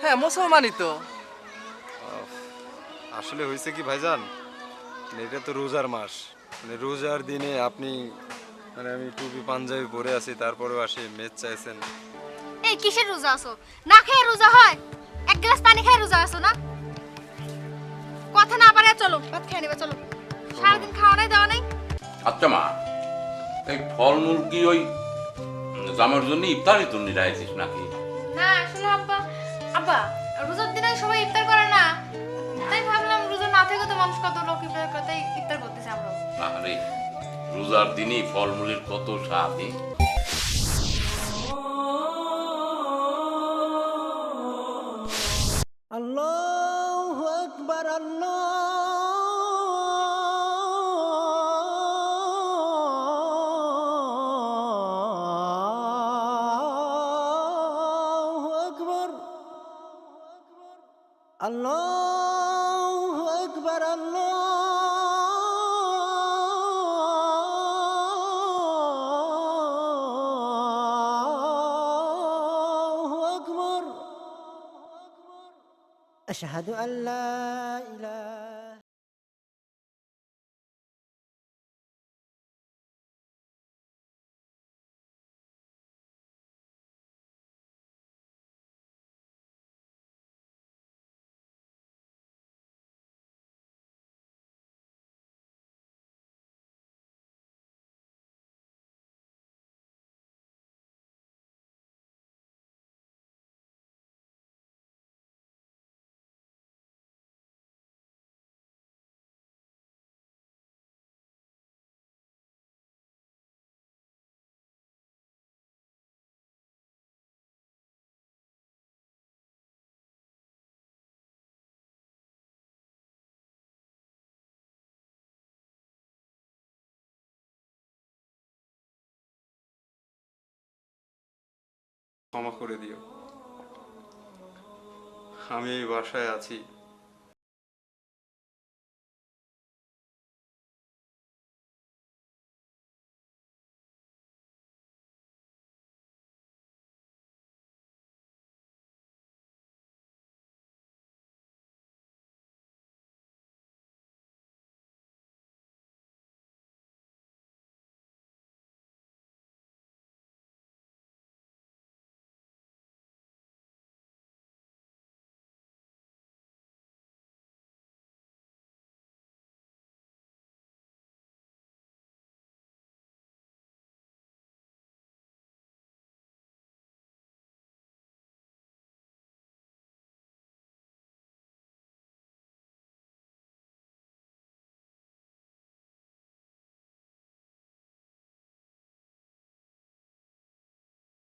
হ্যাঁ, মুসলমানই তো। আসলে হয়েছে কি ভাইজান, এটা তো রোজার মাস, রোজার দিনে আপনি আমি টুপি পাঞ্জাবি পরে আছি, তারপরেও আসি মেচ চাইছেন। এই কিসের রোজা আছো? না খেয়ে রোজা হয়? এক গ্লাস পানি খেয়ে রোজা আছো না? কথা না পারে চলো, ভাত খেয়ে নিবে চলো। সারাদিন খাওয়া নাই দাওয়া নাই। আচ্ছা মা, এই ফলমূল কি ওই জামার জন্য ইফতারের জন্য রাখছিস নাকি? না আসলে আব্বা, আব্বা রোজার দিনে সবাই ইফতার করে না, তাই ভাবলাম রোজা না থেকে তো মানুষ কত লোক ইফতার করে, তাই ইফতার করতেছে আমরা। আরে রোজার দিনই ফলমূলের কত স্বাদ। আল্লাহু আকবার, আল্লাহু আকবার, আল্লাহু আকবার, আল্লাহু আকবার। أشهد أن لا إله ক্ষমা করে দিও, আমি এই বাসায় আছি।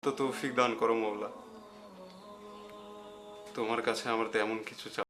তো তৌফিক দান করো মওলা, তোমার কাছে আমার তেমন কিছু চাই।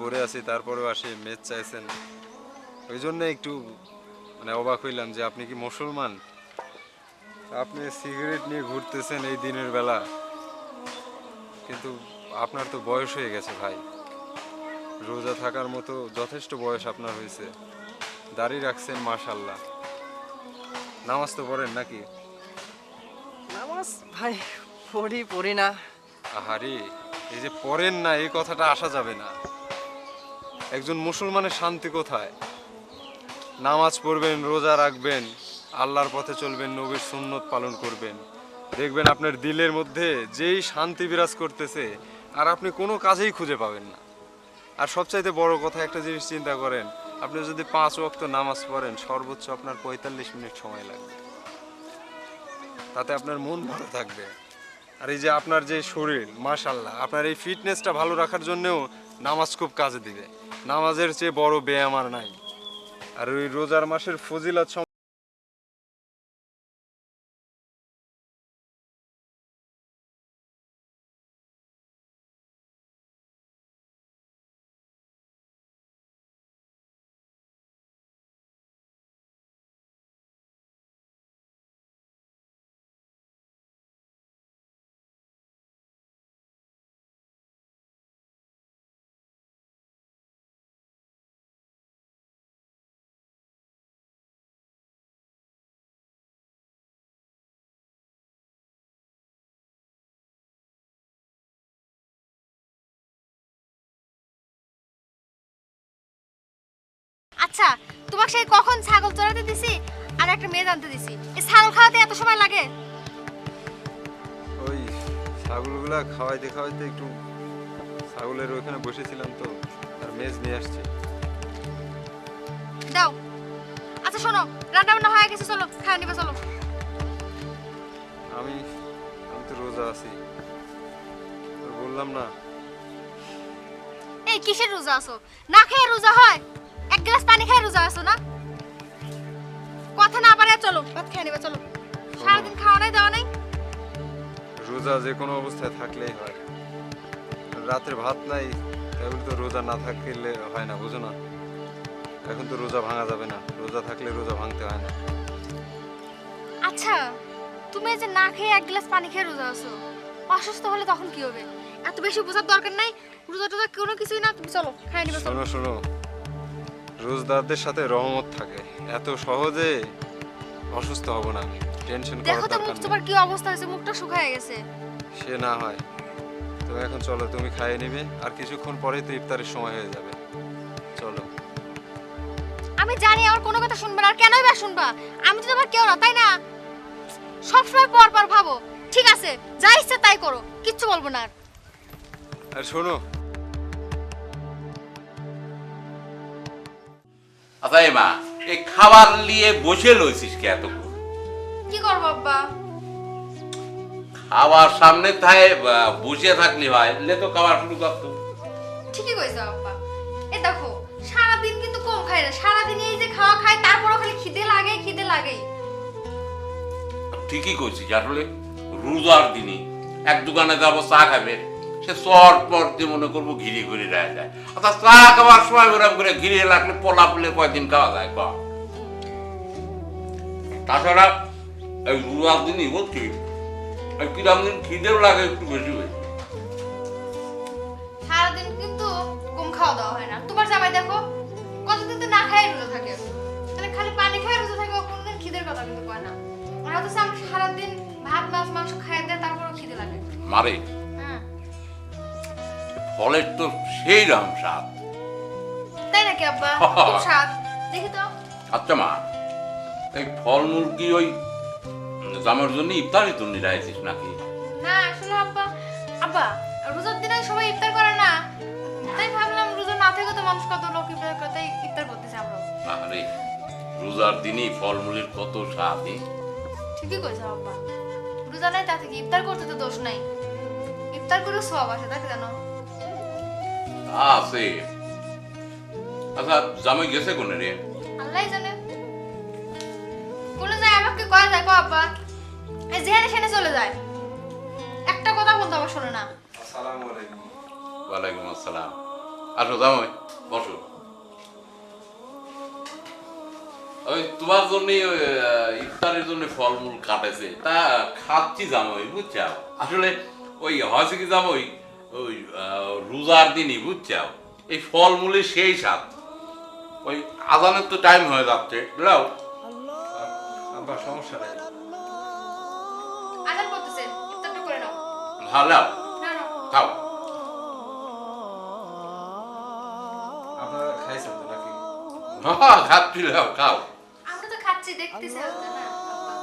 পরে আছি, তারপরেও আসি মেচ চাইছেন, ওই জন্য একটু অবাক হইলাম যে আপনি কি মুসলমান। আপনি সিগারেট নিয়ে ঘুরতেছেন এই দিনের বেলা, কিন্তু আপনার তো বয়স হয়ে গেছে ভাই। রোজা থাকার মতো যথেষ্ট বয়স আপনার হয়েছে, দাড়ি রাখছেন মাশাল্লাহ। নামাজ তো পড়েন নাকি? নামাজ ভাই পড়ি না। আহারে, এই যে পড়েন না এই কথাটা আসা যাবে না। একজন মুসলমানের শান্তি কোথায়? নামাজ পড়বেন, রোজা রাখবেন, আল্লাহর পথে চলবেন, নবীর সুন্নত পালন করবেন, দেখবেন আপনার দিলের মধ্যে যেই শান্তি বিরাজ করতেছে, আর আপনি কোনো কাজেই খুঁজে পাবেন না। আর সবচাইতে বড় কথা একটা জিনিস চিন্তা করেন, আপনি যদি 5 ওয়াক্ত নামাজ পড়েন সর্বোচ্চ আপনার 45 মিনিট সময় লাগবে, তাতে আপনার মন ভালো থাকবে। আর এই যে আপনার যে শরীর মাশাল্লাহ, আপনার এই ফিটনেসটা ভালো রাখার জন্যও নামাজ খুব কাজে দিবে। নামাজের চেয়ে বড় ব্যায়াম আর নাই। আর ওই রোজার মাসের ফজিলত আচ্ছা, তোমাকে সেই কখন ছাগল চড়াতে দিছি আর একটা মেয়ে জানতে দিছি, এই ছাগল খাওয়াতে এত সময় লাগে? ওই ছাগলগুলা খাওয়াইতে খাওয়াইতে একটু ছাগলের ওইখানে বসেছিলাম তো, আর মেজ নিয়ে আসছে। দাও। আচ্ছা শোনো, রান্না বান্না হয়ে গেছে, চলো খাওয়া নিবে, চলো। আমি আমি তো রোজা আছি, আর বললাম না। এই কিসের রোজা আছো? না খেয়ে রোজা হয়? এক গ্লাস পানি খেয়ে রোজা আছো না? কথা না পারে চলো ভাত খেয়ে নিবে, চলো। সারাদিন খাওয়া নাই দাওয়া নাই। রোজা যে কোনো অবস্থায় থাকলেই হয়, রাতের ভাত নাই তাই বলে তো রোজা না থাকলে হয় না, বুঝো না? এখন তো রোজা ভাঙা যাবে না, রোজা থাকলে রোজা ভাঙতে হয় না। আচ্ছা, তুমি এই যে না খেয়ে এক গ্লাস পানি খেয়ে রোজা আছো, অসুস্থ হলে তখন কি হবে? এত বেশি বোঝার দরকার নাই, রোজা টোজা কোনো কিছুই না, তুমি চলো খাই নিবে, চলো। শোনো শোনো, রোজদারদের সাথে রহমত থাকে, এত সহজে অসুস্থ হব না আমি, টেনশন দেখো করার তো দরকার মুখ নেই। তোমার কি অবস্থা হয়েছে, মুখটা শুকায় গেছে। সে না হয়, তুমি এখন চলো, তুমি খাইয়ে নিবে, আর কিছুক্ষণ পরেই তো ইফতারের সময় হয়ে যাবে, চলো। আমি জানি আমার কোনো কথা শুনবে না, আর কেনই বা শুনবা? আমি তো তোমার কেউ না, তাই না? সবসময় পর পর ভাবো। ঠিক আছে, যা ইচ্ছে তাই করো, কিচ্ছু বলবো না আর। আর শোনো, আচ্ছা এ মা, এই খাবার নিয়ে বসে লইছিস কে এতক্ষণ? কি করবো আব্বা? খাবার সামনে থায় বসে থাকলি হয়, লে তো খাবার শুরু করতো। ঠিকই কইছো আব্বা। এ দেখো, সারাদিন কিন্তু কম খাই না, সারাদিন এই যে খাওয়া খাই, তারপরও খালি খিদে লাগে খিদে লাগেই। ঠিকই কইছিস, আসলে রোজার দিনই এক দোকানে যাবো চা খাবে, সে চট পট দিয়ে মনে করবো ঘিরে ঘিরে রাখা যায়। অর্থাৎ চা খাওয়ার সময় ওরকম করে ঘিরে রাখলে পোলা পুলে কয়দিন খাওয়া যায় ক? তাছাড়া এই রোজার দিনই বলছি, এই কিরাম দিন খিদেও লাগে একটু বেশি বেশি। সারাদিন কিন্তু কম খাওয়া দাওয়া হয় না। তোমার জামাই দেখো, কতদিন তো না খাই রোজা থাকে, মানে খালি পানি খাই রোজা থাকে, ও কোনোদিন খিদের কথা কিন্তু কয় না। আর হয়তো আমরা সারাদিন ভাত মাছ মাংস খাই দেয়, তারপরও খিদে লাগে। মারে হ্যাঁ, ফলের তো সেই রাম স্বাদ। তাই নাকি আব্বা? খুব স্বাদ, দেখি তো। আচ্ছা মা, এই ফলমূল কি ওই জামার জন্য ইফতারি তো নিরাইছিস নাকি? না আসলে আব্বা, আব্বা রোজার দিনে সবাই ইফতার করে না, তাই ভাবলাম রোজা না থেকে তো মানুষ কত লোক ইফতার করতে ইফতার করতেছে আমরা। আরে রোজার দিনই ফলমূলের কত স্বাদ। ঠিকই কইছো আব্বা, রোজা নাই তা থেকে ইফতার করতে তো দোষ নাই, ইফতার করে সওয়াব আছে, তাই জানো? আছে। আচ্ছা জামাই গেছে কোনে রে? আল্লাহই জানে। কোনে যায় আমাকে কয় যায় গো আব্বা, এই যেখানে সেখানে চলে যায়, একটা কথা বলতে আমার শোনে না। আসসালামু আলাইকুম। ওয়ালাইকুম আসসালাম। আসো জামাই বসো। ওই তোমার জন্য ইফতারের জন্য ফলমূল কাটেছে তা খাচ্ছি জামাই বুঝছাও আসলে ওই হয়েছে কি জামাই ওই রোজার দিনই বুঝছাও এই ফলমূলের সেই স্বাদ ওই আজানের তো টাইম হয়ে যাচ্ছে বুঝলাও আব্বা সমস্যা নেই। আজান করতেছে ইফতারটা করে নাও। ভালো নাও খাও আপনারা খাইছেন তো নাকি? হ্যাঁ খাচ্ছি লাও খাও আমরা তো খাচ্ছি দেখতেছি হয়তো না আব্বা।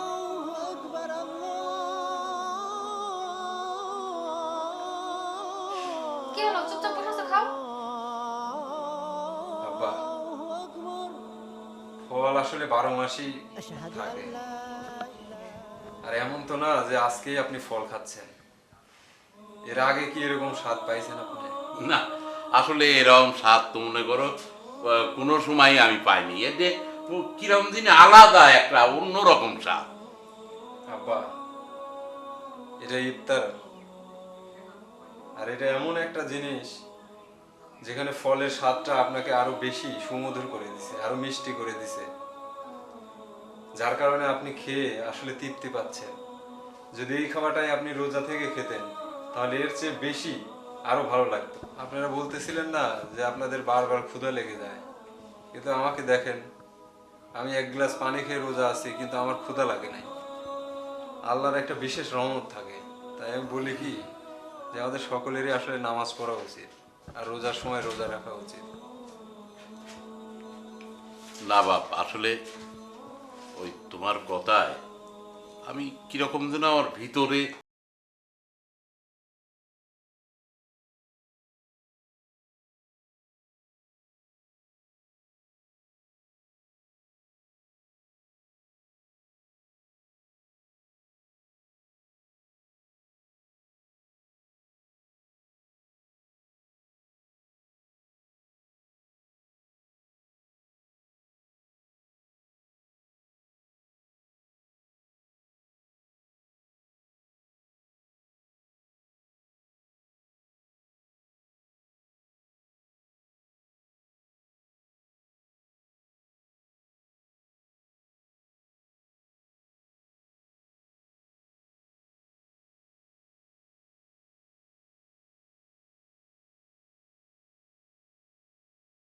কি হলো চুপচাপ বসে আছো, খাও। আব্বা ফল আসলে 12 মাসই أشهد থাকে। أن لا আর এমন তো না যে আজকেই আপনি ফল খাচ্ছেন, এর আগে কি এরকম স্বাদ পাইছেন আপনি? না আসলে এরকম স্বাদ তো মনে করো কোনো সময় আমি পাইনি এতে কিরকম দিন আলাদা একটা অন্যরকম স্বাদ আব্বা এটা ইফতার, আর এটা এমন একটা জিনিস যেখানে ফলের স্বাদটা আপনাকে আরো বেশি সুমধুর করে দিছে, আরো মিষ্টি করে দিছে, যার কারণে আপনি খেয়ে আসলে তৃপ্তি পাচ্ছেন। যদি এই খাবারটাই আপনি রোজা থেকে খেতেন তাহলে এর চেয়ে বেশি আরো ভালো লাগতো। আপনারা বলতেছিলেন না যে আপনাদের বারবার ক্ষুধা লেগে যায়, কিন্তু আমাকে দেখেন, আমি 1 গ্লাস পানি খেয়ে রোজা আছি কিন্তু আমার ক্ষুধা লাগে নাই। আল্লাহর একটা বিশেষ রহমত থাকে, তাই আমি বলি কি যে আমাদের সকলেরই আসলে নামাজ পড়া উচিত আর রোজার সময় রোজা রাখা উচিত। না বাপ আসলে ওই তোমার কথায় আমি কিরকম যেন আমার ভিতরে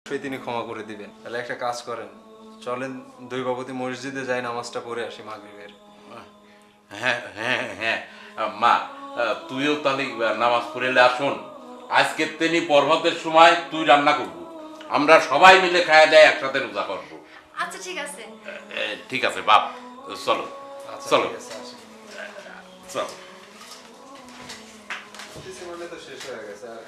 অবশ্যই তিনি ক্ষমা করে দিবেন। তাহলে একটা কাজ করেন, চলেন দৈবাবতী মসজিদে যাই নামাজটা পড়ে আসি মাগরিবের। হ্যাঁ হ্যাঁ হ্যাঁ মা তুইও তাহলে নামাজ পড়ে আসুন আজকে তেনি পর্বতের সময় তুই রান্না করবো আমরা সবাই মিলে খাওয়া দেয় একসাথে রোজা করবো আচ্ছা ঠিক আছে। ঠিক আছে বাপ চলো আচ্ছা চলো ঠিক আছে, আসি। চলো মানে তো শেষ হয়ে গেছে আর